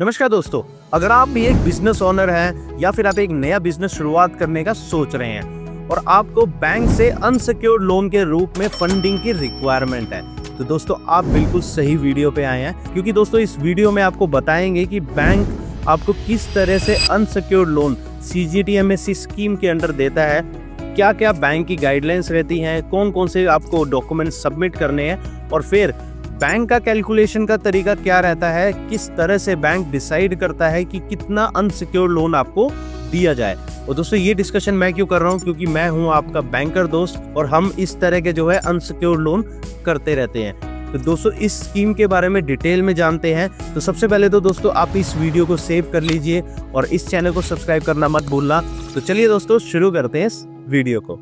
नमस्कार दोस्तों, अगर आप भी एक बिजनेस ओनर हैं या फिर आप एक नया बिजनेस शुरुआत करने का सोच रहे हैं और आपको बैंक से अनसिक्योर्ड लोन के रूप में फंडिंग की रिक्वायरमेंट है, तो दोस्तों आप बिल्कुल सही वीडियो पे आए हैं। क्योंकि दोस्तों इस वीडियो में आपको बताएंगे कि बैंक आपको किस तरह से अनसिक्योर्ड लोन CGTMSE स्कीम के अंडर देता है, क्या क्या बैंक की गाइडलाइंस रहती हैं, कौन कौन से आपको डॉक्यूमेंट सबमिट करने हैं और फिर बैंक का कैलकुलेशन का तरीका क्या रहता है, किस तरह से बैंक डिसाइड करता है कि कितना अनसिक्योर्ड लोन आपको दिया जाए। और दोस्तों ये डिस्कशन मैं क्यों कर रहा हूँ, क्योंकि मैं हूँ आपका बैंकर दोस्त और हम इस तरह के जो है अनसिक्योर्ड लोन करते रहते हैं। तो दोस्तों इस स्कीम के बारे में डिटेल में जानते हैं। तो सबसे पहले तो दोस्तों आप इस वीडियो को सेव कर लीजिए और इस चैनल को सब्सक्राइब करना मत भूलना। तो चलिए दोस्तों शुरू करते हैं इस वीडियो को।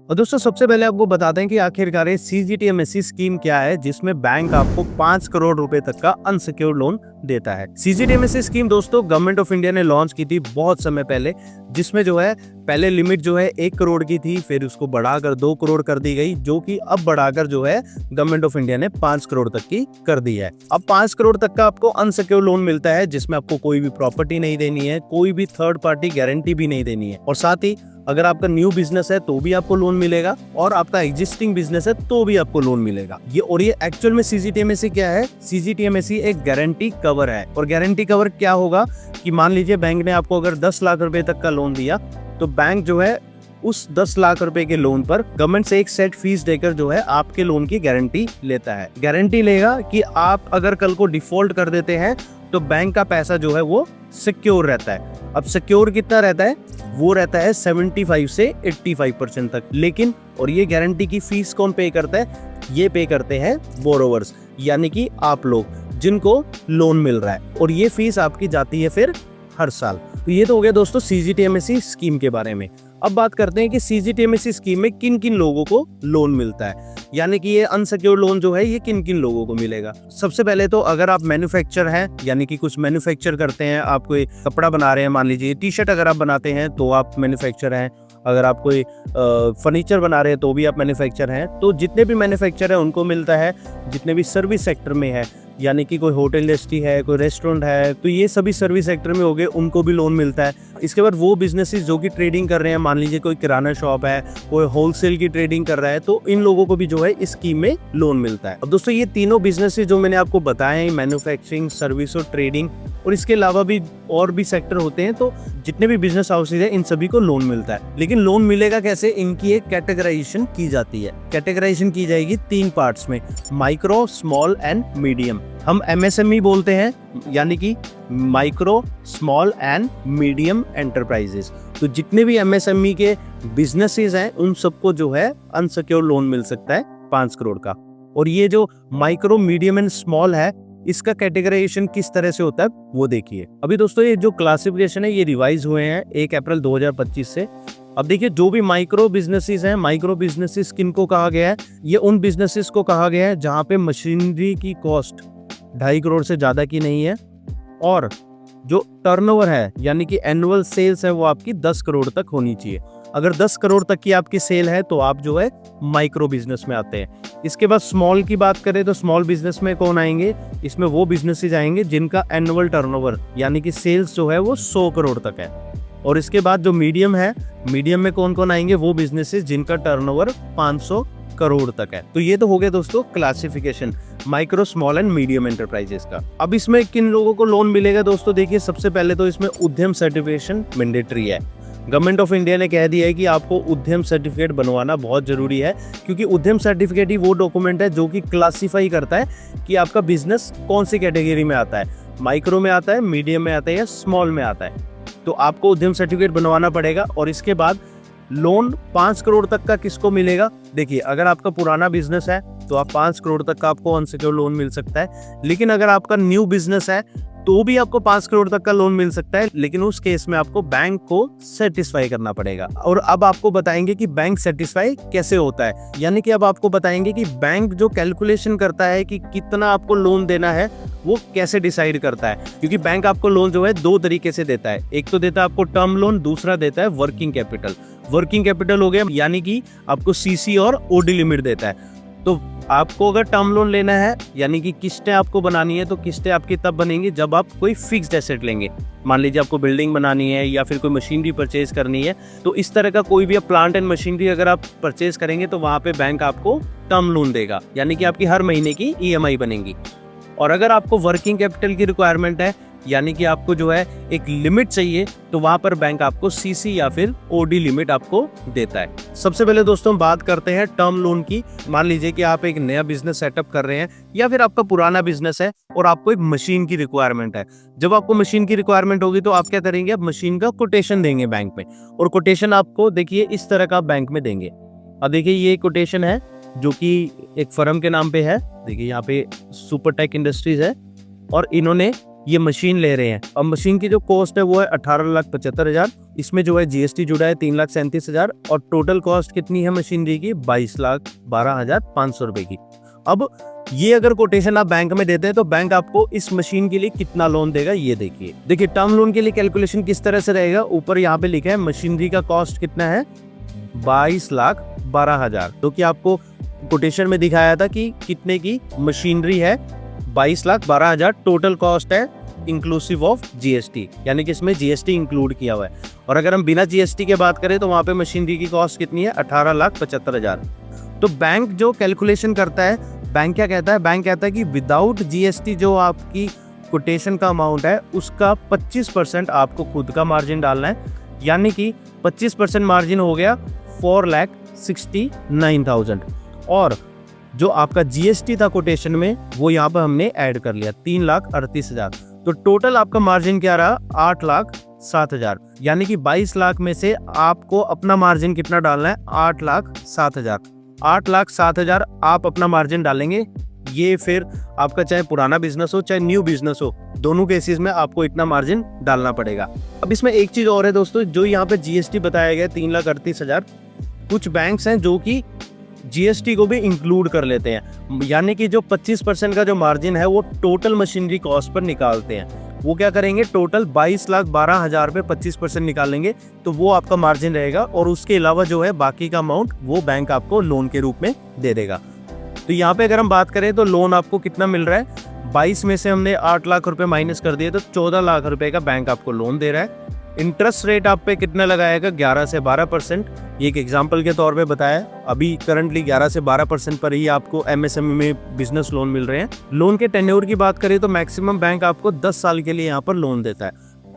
और दोस्तों सबसे पहले आपको बताते हैं कि आखिरकार CGTMSE स्कीम क्या है, जिसमें बैंक आपको 5 करोड़ रुपए तक का अनसिक्योर्ड लोन देता है। CGTMSE स्कीम दोस्तों गवर्नमेंट ऑफ इंडिया ने लॉन्च की थी बहुत समय पहले, जिसमें जो है पहले लिमिट जो है 1 करोड़ की थी, फिर उसको बढ़ाकर 2 करोड़ कर दी गई, जो कि अब बढ़ाकर जो है गवर्नमेंट ऑफ इंडिया ने 5 करोड़ तक की कर दी है। अब 5 करोड़ तक का आपको अनसिक्योर्ड लोन मिलता है, जिसमें आपको कोई भी प्रॉपर्टी नहीं देनी है, कोई भी थर्ड पार्टी गारंटी भी नहीं देनी है, और साथ ही अगर आपका न्यू बिजनेस है तो भी आपको लोन मिलेगा और आपका एग्जिस्टिंग बिजनेस है तो भी आपको लोन मिलेगा। ये एक्चुअल में CGTMSE क्या है? CGTMSE एक गारंटी कवर है। और गारंटी कवर क्या होगा कि मान लीजिए बैंक ने आपको अगर 10 लाख रुपए तक का लोन दिया, तो बैंक जो है उस 10 लाख रुपए के लोन पर गवर्नमेंट से एक सेट फीस देकर जो है आपके लोन की गारंटी लेता है। गारंटी लेगा कि आप अगर कल को डिफॉल्ट कर देते हैं तो बैंक का पैसा जो है वो सिक्योर रहता है। अब सिक्योर कितना रहता है? वो रहता है 75 से 85% तक। लेकिन और ये गारंटी की फीस कौन पे करता है? ये पे करते हैं बोरोवर्स, यानी कि आप लोग जिनको लोन मिल रहा है, और ये फीस आपकी जाती है फिर हर साल। तो ये तो हो गया दोस्तों CGTMSE स्कीम के बारे में। अब बात करते हैं कि CGTMSE स्कीम में किन किन लोगों को लोन मिलता है, यानी कि ये अनसिक्योर्ड लोन जो है ये किन किन लोगों को मिलेगा। सबसे पहले तो अगर आप मैन्युफैक्चर हैं, यानी कि कुछ मैन्युफैक्चर करते हैं, आप कोई कपड़ा बना रहे हैं, मान लीजिए टी-शर्ट अगर आप बनाते हैं तो आप मैन्युफैक्चर हैं। अगर आप कोई फर्नीचर बना रहे हैं तो भी आप मैन्युफैक्चर हैं। तो जितने भी मैन्युफैक्चर है उनको मिलता है। जितने भी सर्विस सेक्टर में है, यानी कि कोई होटल इंडस्ट्री है, कोई रेस्टोरेंट है, तो ये सभी सर्विस सेक्टर में हो गए, उनको भी लोन मिलता है। इसके बाद वो बिजनेसेस जो कि ट्रेडिंग कर रहे हैं, मान लीजिए कोई किराना शॉप है, कोई होलसेल की ट्रेडिंग कर रहा है, तो इन लोगों को भी जो है इस स्कीम में लोन मिलता है। अब दोस्तों ये तीनों बिजनेसेस जो मैंने आपको बताए, मैन्युफैक्चरिंग, सर्विस और ट्रेडिंग, और इसके अलावा भी और भी सेक्टर होते हैं, तो जितने भी बिजनेस हाउसेज हैं इन सभी को लोन मिलता है। लेकिन लोन मिलेगा कैसे? इनकी एक कैटेगराइजेशन की जाती है। कैटेगराइजेशन की जाएगी 3 पार्ट्स में, माइक्रो, स्मॉल एंड मीडियम। हम MSME बोलते हैं, यानी कि micro, small and medium enterprises. तो जितने भी MSME के बिजनेसेस हैं उन सबको जो है अनसिक्योर्ड लोन मिल सकता है 5 करोड़ का। और ये जो माइक्रो, मीडियम एंड स्मॉल है, इसका कैटेगराइजेशन किस तरह से होता है वो देखिए। अभी दोस्तों ये जो क्लासिफिकेशन है ये रिवाइज हुए हैं 1 अप्रैल 2025 से। अब देखिए जो भी माइक्रो बिजनेसेस हैं, माइक्रो बिजनेसेस किनको कहा गया है? ये उन बिजनेसेस को कहा गया है जहां पे मशीनरी की कॉस्ट 2.5 करोड़ से ज्यादा की नहीं है, और जो टर्नओवर है यानी कि एनुअल सेल्स है वो आपकी 10 करोड़ तक होनी चाहिए। अगर 10 करोड़ तक की आपकी सेल है तो आप जो है माइक्रो बिजनेस में आते हैं। इसके बाद स्मॉल की बात करें तो स्मॉल बिजनेस में कौन आएंगे? इसमें वो बिजनेसेस आएंगे जिनका एनुअल टर्नओवर यानी कि सेल्स जो है वो 100 करोड़ तक है। और इसके बाद जो मीडियम है, मीडियम में कौन कौन आएंगे? वो बिजनेसेस जिनका टर्नओवर 500 करोड़ तक है। तो ये तो हो गया दोस्तों classification micro, small and medium enterprises का। अब इसमें किन लोगों को लोन मिलेगा दोस्तों? देखिए सबसे पहले तो इसमें उद्यम सर्टिफिकेशन मैंडेटरी है। गवर्नमेंट ऑफ इंडिया ने कह दिया है कि आपको उद्यम सर्टिफिकेट बनवाना बहुत जरूरी है, क्योंकि उद्यम सर्टिफिकेट ही वो डॉक्यूमेंट है जो कि क्लासिफाई करता है कि आपका बिजनेस कौन सी कैटेगरी में आता है, माइक्रो में आता है, मीडियम में आता है या स्मॉल में आता है। तो आपको उद्यम सर्टिफिकेट बनवाना पड़ेगा। और इसके बाद लोन 5 करोड़ तक का किसको मिलेगा? देखिए अगर आपका पुराना बिजनेस है तो आप 5 करोड़ तक का आपको अनसिक्योर्ड लोन मिल सकता है। लेकिन अगर आपका न्यू बिजनेस है तो भी आपको 5 करोड़ तक का लोन मिल सकता है, लेकिन उस केस में आपको बैंक को सेटिस्फाई करना पड़ेगा। और अब आपको बताएंगे कि बैंक सेटिस्फाई कैसे होता है, यानी कि अब आपको बताएंगे कि बैंक जो कैलकुलेशन करता है कि कितना आपको लोन देना है वो कैसे डिसाइड करता है। क्योंकि बैंक आपको लोन जो है 2 तरीके से देता है, एक तो देता है आपको टर्म लोन, दूसरा देता है वर्किंग कैपिटल। वर्किंग कैपिटल हो गया यानी कि आपको CC और OD लिमिट देता है। तो आपको अगर टर्म लोन लेना है यानी कि किस्तें आपको बनानी है, तो किस्तें आपकी तब बनेंगी जब आप कोई फिक्स्ड एसेट लेंगे। मान लीजिए आपको बिल्डिंग बनानी है या फिर कोई मशीनरी परचेज करनी है, तो इस तरह का कोई भी प्लांट एंड मशीनरी अगर आप परचेज करेंगे तो वहाँ पे बैंक आपको टर्म लोन देगा, यानी कि आपकी हर महीने की EMI बनेगी। और अगर आपको वर्किंग कैपिटल की रिक्वायरमेंट है, यानी कि आपको जो है एक लिमिट चाहिए, तो वहां पर बैंक आपको CC या फिर OD लिमिट आपको देता है। सबसे पहले दोस्तों हम बात करते हैं टर्म लोन की। मान लीजिए कि आप एक नया बिजनेस सेटअप कर रहे हैं या फिर आपका पुराना बिजनेस है और आपको एक मशीन की रिक्वायरमेंट है। जब आपको मशीन की रिक्वायरमेंट होगी तो आप क्या करेंगे, आप मशीन का कोटेशन देंगे बैंक में, और कोटेशन आपको देखिए इस तरह का बैंक में देंगे। अब देखिए ये कोटेशन है जो कि एक फर्म के नाम पे है, देखिए यहाँ पे सुपरटेक इंडस्ट्रीज है और इन्होंने ये मशीन ले रहे हैं। अब मशीन की जो कॉस्ट है वो है 18,75,000। इसमें जो है GST जुड़ा है 3,37,000 और टोटल कॉस्ट कितनी है मशीनरी की 22,12,500 रुपए की। अब ये अगर कोटेशन आप बैंक में देते हैं तो बैंक आपको इस मशीन के लिए कितना लोन देगा ये देखिए टर्म लोन के लिए कैलकुलेशन किस तरह से रहेगा। ऊपर यहाँ पे लिखा है मशीनरी का कॉस्ट कितना है 22,12,000, जो कि आपको कोटेशन में दिखाया था कि कितने की मशीनरी है 22,12,000 टोटल कॉस्ट है इंक्लूसिव ऑफ GST, यानी कि इसमें GST इंक्लूड किया हुआ है। और अगर हम बिना GST के बात करें तो वहां पे मशीनरी की कॉस्ट कितनी है 18,75,000। तो बैंक जो कैलकुलेशन करता है, बैंक क्या कहता है, बैंक कहता है कि विदाउट GST जो आपकी कोटेशन का अमाउंट है उसका 25% आपको खुद का मार्जिन डालना है, यानी कि 25% मार्जिन हो गया 4,69,000। और जो आपका GST था कोटेशन में वो यहाँ पर हमने ऐड कर लिया 3,38,000। तो टोटल आपका मार्जिन क्या रहा 8,07,000, यानी कि 22 लाख में से आपको अपना मार्जिन कितना डालना है 8,07,000। 8,07,000 आप अपना मार्जिन डालेंगे। ये फिर आपका चाहे पुराना बिजनेस हो चाहे न्यू बिजनेस हो, दोनों केसेस में आपको इतना मार्जिन डालना पड़ेगा। अब इसमें एक चीज और है दोस्तों, जो यहाँ पे GST बताया गया 3,38,000, कुछ बैंक्स हैं जो कि GST को भी इंक्लूड कर लेते हैं, यानी कि जो 25% का जो मार्जिन है वो टोटल मशीनरी कॉस्ट पर निकालते हैं। वो क्या करेंगे, टोटल 22,12,000 पे 25% निकालेंगे तो वो आपका मार्जिन रहेगा, और उसके अलावा जो है बाकी का अमाउंट वो बैंक आपको लोन के रूप में दे देगा। तो यहाँ पे अगर हम बात करें तो लोन आपको कितना मिल रहा है, 22 में से हमने 8 लाख रुपए माइनस कर दिए तो 14 लाख रुपए का बैंक आपको लोन दे रहा है। इंटरेस्ट रेट आप पे कितना लगाएगा 11 से 12%। ये एक एग्जांपल के तौर पे बताया, अभी करंटली 11 से 12% पर ही आपको MSME में बिजनेस लोन मिल रहे हैं। लोन के टेन्योर की बात करें तो मैक्सिमम बैंक आपको 10 साल के लिए यहाँ पर लोन देता है।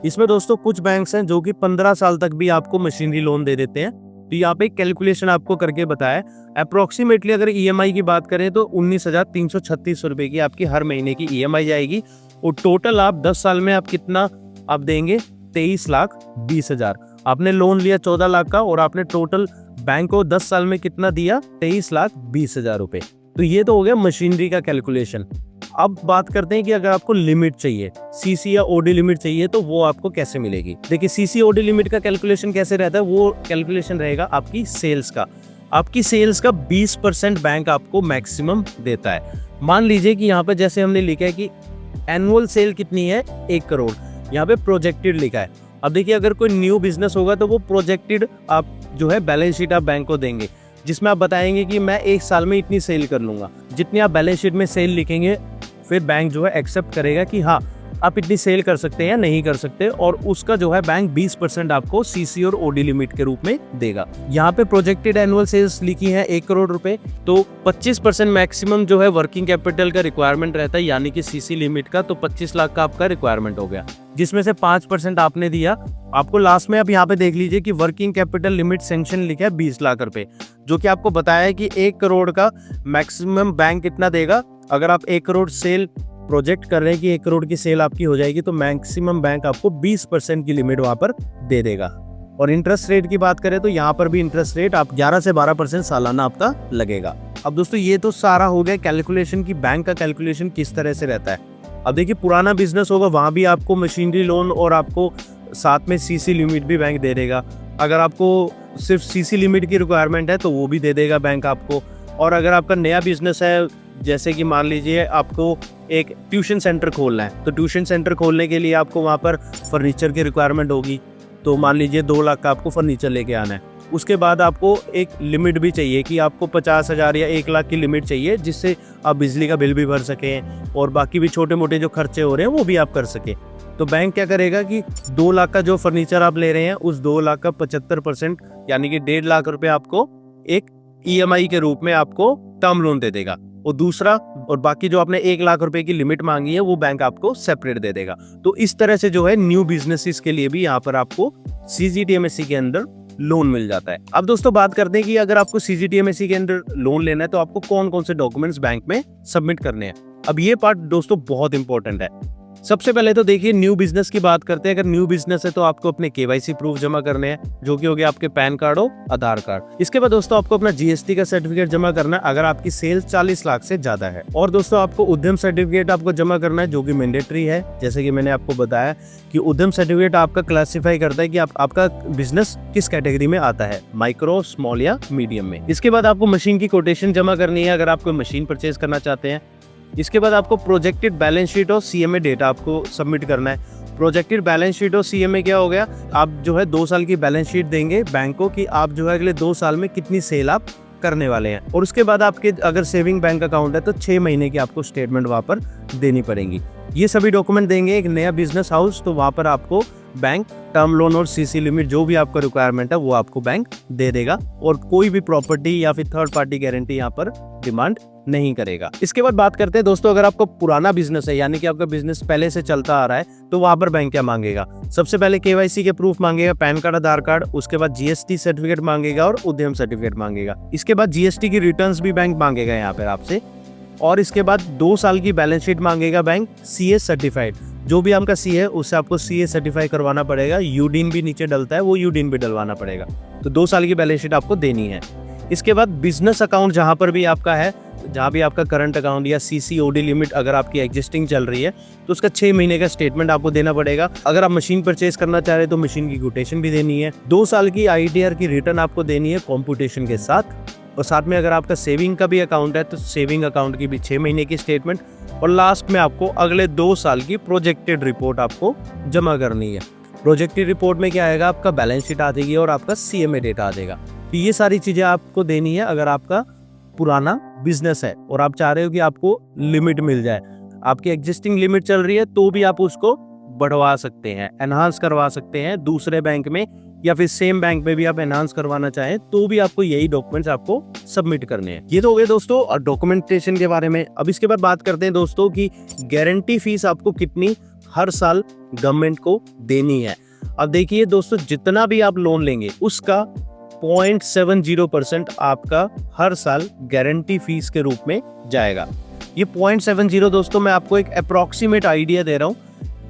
इसमें दोस्तों कुछ बैंक्स हैं जो कि 15 साल तक भी आपको मशीनरी लोन दे देते हैं। तो यहाँ पे कैलकुलेशन आपको करके बताया, अप्रोक्सीमेटली अगर EMI की बात करें तो 19,336 रुपए की आपकी हर महीने की EMI जाएगी, और टोटल आप 10 साल में आप कितना आप देंगे 23,20,000। आपने लोन लिया 14 लाख का और आपने टोटल बैंक को 10 साल में कितना दिया 23,20,000 रुपए। तो ये तो हो गया मशीनरी का कैलकुलेशन। अब बात करते हैं कि अगर आपको लिमिट चाहिए, CC या OD लिमिट चाहिए, तो वो आपको कैसे मिलेगी। देखिए CC OD लिमिट का कैलकुलेशन कैसे रहता है, वो कैलकुलेशन रहेगा आपकी सेल्स का। आपकी सेल्स का 20% बैंक आपको मैक्सिमम देता है। मान लीजिए कि यहाँ पे जैसे हमने लिखा है कि एनुअल सेल कितनी है 1 करोड़, यहाँ पे प्रोजेक्टेड लिखा है। अब देखिए अगर कोई न्यू बिजनेस होगा तो वो प्रोजेक्टेड आप जो है बैलेंस शीट आप बैंक को देंगे, जिसमें आप बताएंगे कि मैं 1 साल में इतनी सेल कर लूंगा। जितनी आप बैलेंस शीट में सेल लिखेंगे फिर बैंक जो है एक्सेप्ट करेगा कि हाँ आप इतनी सेल कर सकते हैं या नहीं कर सकते, और उसका जो है बैंक 20% आपको CC और OD लिमिट के रूप में देगा। यहाँ पे प्रोजेक्टेड एनुअल सेल्स लिखी है 1 करोड़ रुपए, तो 25% मैक्सिमम जो है वर्किंग कैपिटल का रिक्वायरमेंट रहता है, यानी कि CC लिमिट का, तो 25 लाख का आपका रिक्वायरमेंट हो गया, जिसमें से 5% आपने दिया। आपको लास्ट में आप यहाँ पे देख लीजिए कि वर्किंग कैपिटल लिमिट सैंक्शन लिखा है 20 लाख रुपए, जो कि आपको बताया है कि 1 करोड़ का मैक्सिमम बैंक कितना देगा। अगर आप 1 करोड़ सेल प्रोजेक्ट कर रहे हैं कि 1 करोड़ की सेल आपकी हो जाएगी, तो मैक्सिमम बैंक आपको 20% की लिमिट वहां पर दे देगा। और इंटरेस्ट रेट की बात करें तो यहाँ पर भी इंटरेस्ट रेट आप 11 से 12% सालाना आपका लगेगा। अब दोस्तों ये तो सारा हो गया कैलकुलेशन की बैंक का कैलकुलेशन किस तरह से रहता है। अब देखिए पुराना बिजनेस होगा वहां भी आपको मशीनरी लोन और आपको साथ में CC लिमिट भी बैंक दे देगा। अगर आपको सिर्फ CC लिमिट की रिक्वायरमेंट है तो वो भी दे देगा बैंक आपको। और अगर आपका नया बिजनेस है, जैसे कि मान लीजिए आपको एक ट्यूशन सेंटर खोलना है, तो ट्यूशन सेंटर खोलने के लिए आपको वहाँ पर फर्नीचर की रिक्वायरमेंट होगी, तो मान लीजिए 2 लाख का आपको फर्नीचर लेके आना है, उसके बाद आपको एक लिमिट भी चाहिए कि आपको 50,000 या 1 लाख की लिमिट चाहिए, जिससे आप बिजली का बिल भी भर सकें और बाकी भी छोटे मोटे जो खर्चे हो रहे हैं वो भी आप कर सकें। तो बैंक क्या करेगा कि 2 लाख का जो फर्नीचर आप ले रहे हैं उस 2 लाख का 75% यानी कि 1.5 लाख रुपए आपको एक EMI के रूप में आपको टर्म लोन दे देगा, और दूसरा और बाकी जो आपने 1 लाख रुपए की लिमिट मांगी है वो बैंक आपको सेपरेट दे देगा। तो इस तरह से जो है न्यू बिजनेसेस के लिए भी यहाँ पर आपको CGTMSE के अंदर लोन मिल जाता है। अब दोस्तों बात करते हैं कि अगर आपको CGTMSE के अंदर लोन लेना है तो आपको कौन कौन से डॉक्यूमेंट्स बैंक में सबमिट करने हैं। अब ये पार्ट दोस्तों बहुत इंपॉर्टेंट है। सबसे पहले तो देखिए न्यू बिजनेस की बात करते हैं। अगर न्यू बिजनेस है तो आपको अपने KYC प्रूफ जमा करने हैं, जो कि हो गया आपके पैन कार्ड और आधार कार्ड। इसके बाद दोस्तों आपको अपना GST का सर्टिफिकेट जमा करना है अगर आपकी सेल्स 40 लाख से ज्यादा है। और दोस्तों आपको उद्यम सर्टिफिकेट आपको जमा करना है, जो कि मैंडेटरी है। जैसे कि मैंने आपको बताया कि उद्यम सर्टिफिकेट आपका क्लासिफाई करता है कि आपका बिजनेस किस कैटेगरी में आता है, माइक्रो, स्मॉल या मीडियम में। इसके बाद आपको मशीन की कोटेशन जमा करनी है अगर आप कोई मशीन परचेज करना चाहते हैं। इसके बाद आपको प्रोजेक्टेड बैलेंस शीट और CMA डेटा आपको सबमिट करना है। प्रोजेक्टेड बैलेंस शीट और CMA क्या हो गया, आप जो है 2 साल की बैलेंस शीट देंगे बैंक को कि आप जो है अगले 2 साल में कितनी सेल आप करने वाले हैं। और उसके बाद आपके अगर सेविंग बैंक अकाउंट है तो 6 महीने की आपको स्टेटमेंट वहाँ पर देनी पड़ेगी। ये सभी डॉक्यूमेंट देंगे एक नया बिजनेस हाउस, तो वहाँ पर आपको बैंक टर्म लोन और CC लिमिट जो भी आपका रिक्वायरमेंट है वो आपको बैंक दे देगा, और कोई भी प्रॉपर्टी या फिर थर्ड पार्टी गारंटी यहाँ पर डिमांड नहीं करेगा। इसके बाद बात करते हैं दोस्तों, अगर आपको पुराना बिजनेस है यानी कि आपका बिजनेस पहले से चलता आ रहा है तो वहां पर बैंक क्या मांगेगा। सबसे पहले KYC के प्रूफ मांगेगा, पैन कार्ड, आधार कार्ड, उसके बाद GST सर्टिफिकेट मांगेगा और उद्यम सर्टिफिकेट मांगेगा। इसके बाद GST की रिटर्न्स भी बैंक मांगेगा यहाँ पर आपसे, और इसके बाद 2 साल की बैलेंस शीट मांगेगा बैंक। CA सर्टिफाइड, जो भी आपका CA है उससे आपको CA सर्टिफाई करवाना पड़ेगा। UDIN भी नीचे डलता है, वो UDIN भी डलवाना पड़ेगा। तो 2 साल की बैलेंस शीट आपको देनी है। इसके बाद बिजनेस अकाउंट जहां पर भी आपका है, जहां भी आपका करंट अकाउंट या CCOD लिमिट अगर आपकी एग्जिस्टिंग चल रही है तो उसका 6 महीने का स्टेटमेंट आपको देना पड़ेगा। अगर आप मशीन परचेज करना चाह रहे हैं तो मशीन की कोटेशन भी देनी है। 2 साल की ITR की रिटर्न आपको देनी है कॉम्पुटेशन के साथ, और साथ में अगर आपका सेविंग का भी अकाउंट है तो सेविंग अकाउंट की भी 6 महीने की स्टेटमेंट, और लास्ट में आपको अगले 2 साल की प्रोजेक्टेड रिपोर्ट आपको जमा करनी है। प्रोजेक्टेड रिपोर्ट में क्या आएगा, आपका बैलेंस शीट आ जाएगी और आपका CMA डेटा आ जाएगा। तो ये सारी चीजें आपको देनी है अगर आपका पुराना बिजनेस है और आप चाह रहे हो कि आपको लिमिट मिल जाए। आपकी एग्जिस्टिंग लिमिट चल रही है तो भी आप उसको बढ़वा सकते हैं, एनहांस करवा सकते हैं दूसरे बैंक में, या फिर सेम बैंक में भी आप एनहांस करवाना चाहें तो भी आपको यही डॉक्यूमेंट्स आपको सबमिट करने हैं। ये तो हो गए दोस्तों डॉक्यूमेंटेशन के बारे में। अब इसके बाद बात करते हैं दोस्तों कि गारंटी फीस आपको कितनी हर साल गवर्नमेंट को देनी है। अब देखिए दोस्तों, जितना भी आप लोन लेंगे उसका 0.70% आपका हर साल गारंटी फीस के रूप में जाएगा। ये 0.70 दोस्तों मैं आपको एक अप्रॉक्सीमेट आइडिया दे रहा हूँ,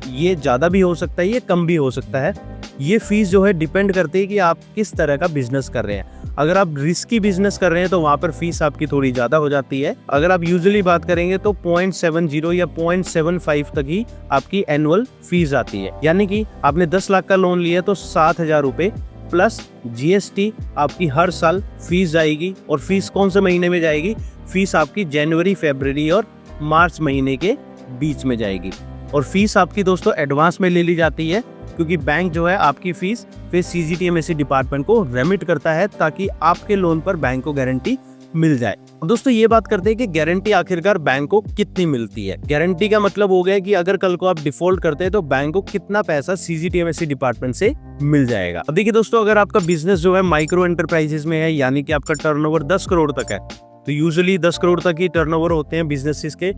ये ज्यादा भी हो सकता है, ये कम भी हो सकता है। ये फीस जो है डिपेंड करती है कि आप किस तरह का बिजनेस कर रहे हैं। अगर आप रिस्की बिजनेस कर रहे हैं तो वहां पर फीस आपकी थोड़ी ज्यादा हो जाती है। अगर आप यूजुअली बात करेंगे तो 0.70 या 0.75 तक ही आपकी एनुअल फीस आती है। यानी कि आपने 10 लाख का लोन लिया तो 7,000 रुपए प्लस GST आपकी हर साल फीस जाएगी। और फीस कौन से महीने में जाएगी, फीस आपकी जनवरी, फरवरी और मार्च महीने के बीच में जाएगी। और फीस आपकी दोस्तों एडवांस में ले ली जाती है, क्योंकि बैंक जो है आपकी फीस फिर CGTMSE डिपार्टमेंट को रेमिट करता है ताकि आपके लोन पर बैंक को गारंटी मिल जाए। दोस्तों ये बात करते हैं कि गारंटी आखिरकार बैंक को कितनी मिलती है। गारंटी का मतलब हो गया कि अगर कल को आप डिफॉल्ट करते हैं तो बैंक को कितना पैसा CGTMSE डिपार्टमेंट से मिल जाएगा। अब देखिए दोस्तों, अगर आपका बिजनेस जो है माइक्रो एंटरप्राइजेस में है, यानी कि आपका टर्नओवर 10 करोड़ तक है, तो यूजुअली 10 करोड़ तक ही टर्नओवर होते हैं बिजनेसेस के,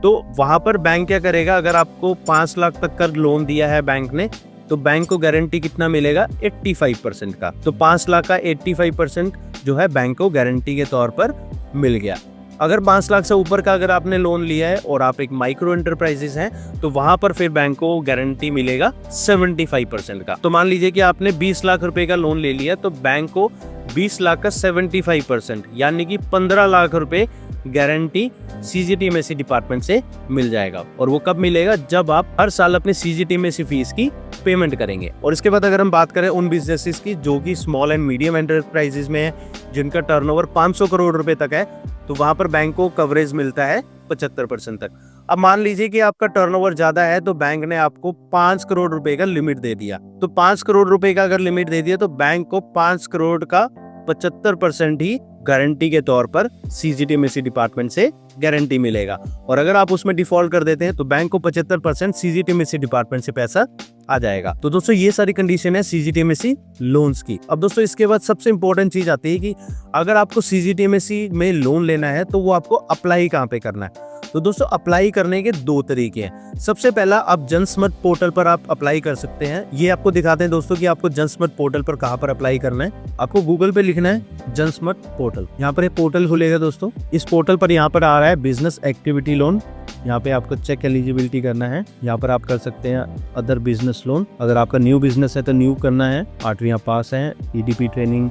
तो वहां पर बैंक क्या करेगा, अगर आपको 5 लाख तक का लोन दिया है बैंक ने तो बैंक को गारंटी कितना मिलेगा, 85% का। तो 5 लाख का 85% जो है बैंक को गारंटी के तौर पर मिल गया। अगर 5 लाख से ऊपर का अगर आपने लोन लिया है और आप एक माइक्रो एंटरप्राइजेस हैं तो वहां पर फिर बैंक को गारंटी मिलेगा 75% का। तो मान लीजिए कि आपने 20 लाख रुपए का लोन ले लिया तो बैंक को 20 लाख का 75% यानी कि 15 लाख रुपए गारंटी CGTMSE डिपार्टमेंट से मिल जाएगा। और वो कब मिलेगा, जब आप हर साल अपने CGTMSE फीस की पेमेंट करेंगे। और इसके बाद अगर हम बात करें उन बिजनेसेस की जो कि स्मॉल एंड मीडियम एंटरप्राइजेस में है, जिनका टर्नओवर 500 करोड़ रुपए तक है, तो वहां पर बैंक को कवरेज मिलता है 75% तक। अब मान लीजिए कि आपका टर्नओवर ज्यादा है तो बैंक ने आपको 5 करोड़ रुपए का लिमिट दे दिया। तो 5 करोड़ रुपए का अगर लिमिट दे दिया तो बैंक को 5 करोड़ का 75% ही गारंटी के तौर पर सीजीटीएमएससी डिपार्टमेंट से गारंटी मिलेगा। और अगर आप उसमें डिफॉल्ट कर देते हैं तो बैंक को 75% सीजीटीएमएससी डिपार्टमेंट से पैसा आ जाएगा। तो दोस्तों ये सारी कंडीशन है सीजीटीएमएससी लोन्स की। अब दोस्तों इसके बाद सबसे इंपॉर्टेंट चीज आती है कि अगर आपको सीजीटीएमएससी में लोन लेना है तो वो आपको अप्लाई कहाँ पे करना है। तो दोस्तों अप्लाई करने के 2 तरीके हैं। सबसे पहला, आप जनस्मत पोर्टल पर आप अप्लाई कर सकते हैं। ये आपको दिखाते हैं दोस्तों कि आपको जनस्मत पोर्टल पर कहाँ पर अप्लाई करना है। आपको गूगल पे लिखना है जनस्मत पोर्टल। यहाँ पर एक पोर्टल खुलेगा दोस्तों। इस पोर्टल पर यहाँ पर आ रहा है बिजनेस एक्टिविटी लोन। यहाँ पे आपको चेक एलिजिबिलिटी करना है। यहाँ पर आप कर सकते हैं अदर बिजनेस लोन। अगर आपका न्यू बिजनेस है तो न्यू करना है। 8वीं पास है। EDP training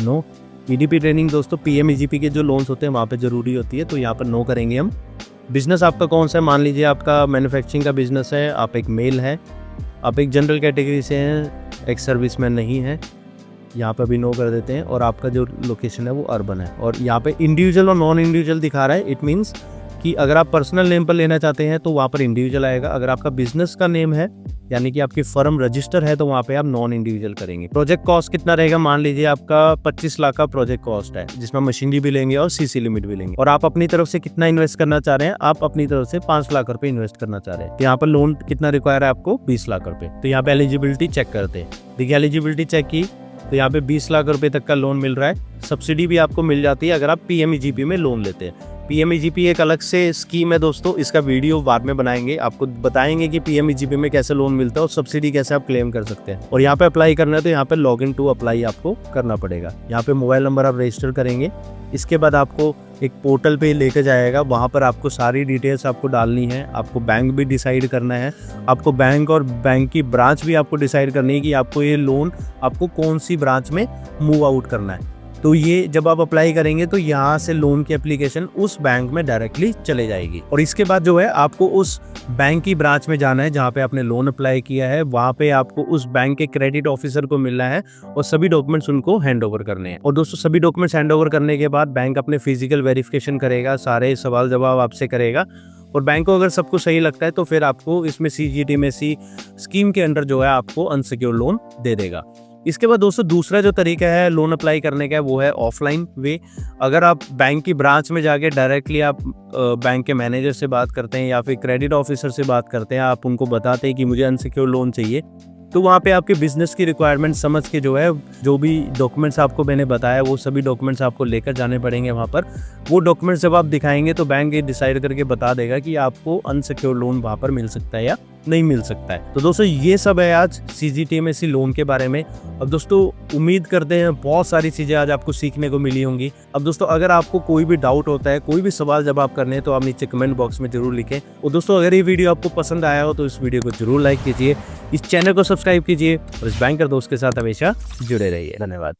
no. EDP training दोस्तों पीएमईजीपी के जो लोन्स होते हैं वहाँ पे जरूरी होती है, तो यहाँ पर नो करेंगे हम। बिजनेस आपका कौन सा है, मान लीजिए आपका मैन्युफैक्चरिंग का बिजनेस है, आप एक मेल है, आप एक जनरल कैटेगरी से हैं, एक सर्विसमैन नहीं है, यहाँ पर भी नो कर देते हैं। और आपका जो लोकेशन है वो अर्बन है। और यहाँ पे इंडिविजुअल और नॉन इंडिविजुअल दिखा रहा है। इट मीन्स कि अगर आप पर्सनल नेम पर लेना चाहते हैं तो वहाँ पर इंडिविजुअल आएगा। अगर आपका बिजनेस का नेम है यानी कि आपकी फर्म रजिस्टर है तो वहाँ पे आप नॉन इंडिविजुअल करेंगे। प्रोजेक्ट कॉस्ट कितना रहेगा, मान लीजिए आपका 25 लाख का प्रोजेक्ट कॉस्ट है जिसमें मशीनरी भी लेंगे और सीसी लिमिट भी लेंगे। और आप अपनी तरफ से कितना इन्वेस्ट करना चाह रहे हैं, आप अपनी तरफ से 5 लाख रुपए इन्वेस्ट करना चाह रहे हैं। तो यहाँ पर लोन कितना रिक्वायर है आपको, 20 लाख रुपए। तो यहाँ पे एलिजिबिलिटी चेक करते हैं। देखिए एलिजिबिलिटी चेक की तो यहाँ पे 20 लाख रुपए तक का लोन मिल रहा है। सब्सिडी भी आपको मिल जाती है अगर आप पीएमईजीपी में लोन लेते हैं। पीएमईजीपी एक अलग से स्कीम है दोस्तों, इसका वीडियो बाद में बनाएंगे, आपको बताएंगे कि पीएमईजीपी में कैसे लोन मिलता है और सब्सिडी कैसे आप क्लेम कर सकते हैं। और यहाँ पे अप्लाई करना है तो यहाँ पे लॉगिन टू अप्लाई आपको करना पड़ेगा। यहाँ पे मोबाइल नंबर आप रजिस्टर करेंगे। इसके बाद आपको एक पोर्टल पे लेकर जाएगा, वहाँ पर आपको सारी डिटेल्स आपको डालनी है। आपको बैंक भी डिसाइड करना है, आपको बैंक और बैंक की ब्रांच भी आपको डिसाइड करनी है कि आपको ये लोन आपको कौन सी ब्रांच में मूव आउट करना है। तो ये जब आप अप्लाई करेंगे तो यहाँ से लोन की एप्लीकेशन उस बैंक में डायरेक्टली चले जाएगी। और इसके बाद जो है आपको उस बैंक की ब्रांच में जाना है जहाँ पे आपने लोन अप्लाई किया है। वहाँ पे आपको उस बैंक के क्रेडिट ऑफिसर को मिलना है और सभी डॉक्यूमेंट्स उनको हैंड ओवर करने हैं। और दोस्तों सभी डॉक्यूमेंट्स हैंड ओवर करने के बाद बैंक अपने फिजिकल वेरिफिकेशन करेगा, सारे सवाल जवाब आपसे करेगा। और बैंक को अगर सब कुछ सही लगता है तो फिर आपको इसमें सीजीटीएमएससी स्कीम के अंडर जो है आपको अनसिक्योर्ड लोन दे देगा। इसके बाद दोस्तों दूसरा जो तरीका है लोन अप्लाई करने का वो है ऑफलाइन वे। अगर आप बैंक की ब्रांच में जाके डायरेक्टली आप बैंक के मैनेजर से बात करते हैं या फिर क्रेडिट ऑफिसर से बात करते हैं, आप उनको बताते हैं कि मुझे अनसिक्योर्ड लोन चाहिए, तो वहाँ पे आपके बिजनेस की रिक्वायरमेंट समझ के जो है जो भी डॉक्यूमेंट्स आपको मैंने बताया वो सभी डॉक्यूमेंट्स आपको लेकर जाने पड़ेंगे वहाँ पर। वो डॉक्यूमेंट्स जब आप दिखाएंगे तो बैंक ये डिसाइड करके बता देगा कि आपको अनसिक्योर्ड लोन वहाँ पर मिल सकता है या नहीं मिल सकता है। तो दोस्तों ये सब है आज सीजीटीएमएससी लोन के बारे में। अब दोस्तों उम्मीद करते हैं बहुत सारी चीज़ें आज आपको सीखने को मिली होंगी। अब दोस्तों अगर आपको कोई भी डाउट होता है, कोई भी सवाल जवाब करने हैं तो आप नीचे कमेंट बॉक्स में जरूर लिखें। और दोस्तों अगर ये वीडियो आपको पसंद आया हो तो इस वीडियो को जरूर लाइक कीजिए, इस चैनल को सब्सक्राइब कीजिए और इस बैंकर दोस्त के साथ हमेशा जुड़े रहिए। धन्यवाद।